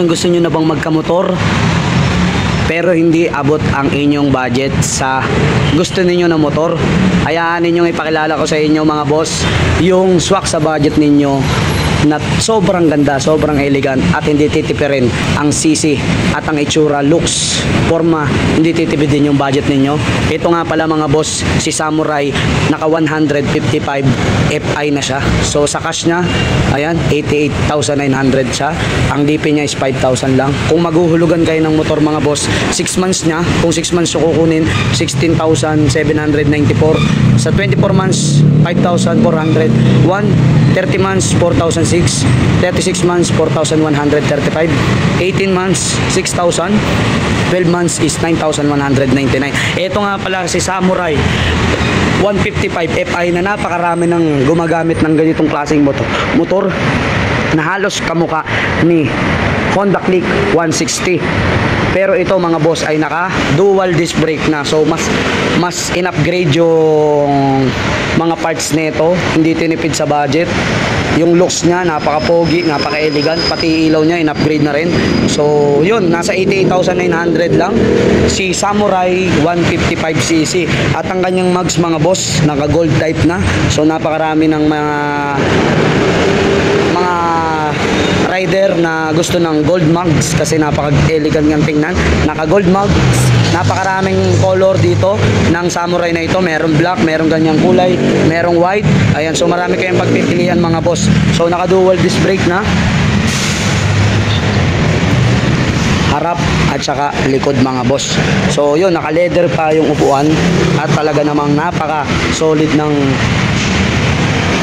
Gusto nyo na bang magkamotor? Pero hindi abot ang inyong budget sa gusto ninyo na motor? Hayaan ninyong ipakilala ko sa inyo mga boss yung swak sa budget ninyo na sobrang ganda, sobrang elegant at hindi titipirin ang CC at ang itsura, looks, forma, hindi titipid din yung budget ninyo. Ito nga pala mga boss, si Samurai naka 155 Fi na siya. So sa cash niya, ayan, 88,900 siya. Ang DP niya is 5,000 lang. Kung maghuhulugan kayo ng motor mga boss, 6 months niya, kung 6 months yung kukunin, 16,794. Sa 24 months, 5,400. 30 months, 4,006. 36 months, 4,135. 18 months, 6,000. 12 months is 9,199. Ito nga pala si Samurai 155 Fi na napakarami ng gumagamit ng ganitong klaseng motor na halos kamuka ni Honda Click 160. Pero ito mga boss ay naka dual disc brake na, so mas in-upgrade yung mga parts nito, hindi tinipid sa budget. Yung looks niya napaka-pogi, napaka-elegant, pati ilaw niya in-upgrade na rin. So yun, nasa 88,900 lang si Samurai 155cc. At ang kanyang mags mga boss, naka gold type na. So napakarami ng mga rider na gusto ng gold mugs kasi napaka-elegant niyang tingnan. Naka gold mugs, napakaraming color dito ng Samurai na ito. Merong black, merong ganyang kulay, merong white. Ayan, so marami kayong pagpipilian mga boss. So naka dual disc brake na, harap at saka likod mga boss. So yun, naka leather pa yung upuan at talaga namang napaka solid ng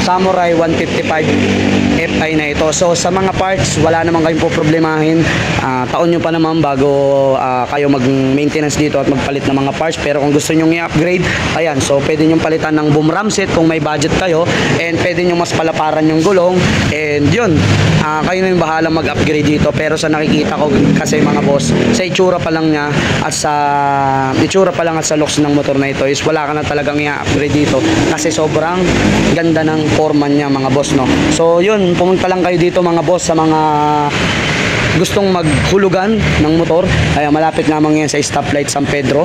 Samurai 155 Fi na ito. So sa mga parts, wala naman kayong poproblemahin. Taon nyo pa naman bago kayo mag-maintenance dito at magpalit ng mga parts. Pero kung gusto nyo i-upgrade, ayan, so pwede nyo palitan ng boom ram set kung may budget kayo, and pwede nyo mas palaparan yung gulong, and yun, kayo na yung bahala mag-upgrade dito. Pero sa nakikita ko kasi mga boss, sa itsura pa lang niya at sa looks ng motor na ito is wala ka na talagang i-upgrade dito kasi sobrang ganda ng forma niya mga boss, no? So yun, pumunta lang kayo dito mga boss sa mga gustong maghulugan ng motor. Ayan, malapit lamang yan sa stoplight San Pedro.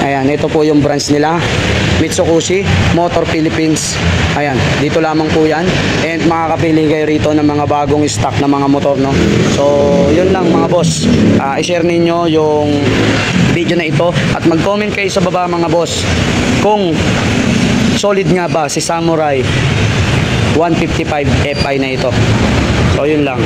Ayan, ito po yung branch nila, Mitsubishi Motor Philippines. Ayan, dito lamang po yan, and makakapili kayo rito ng mga bagong stock na mga motor, no? So yun lang mga boss, i-share ninyo yung video na ito at mag-comment kayo sa baba mga boss kung solid nga ba si Samurai 155 Fi na ito. So yun lang.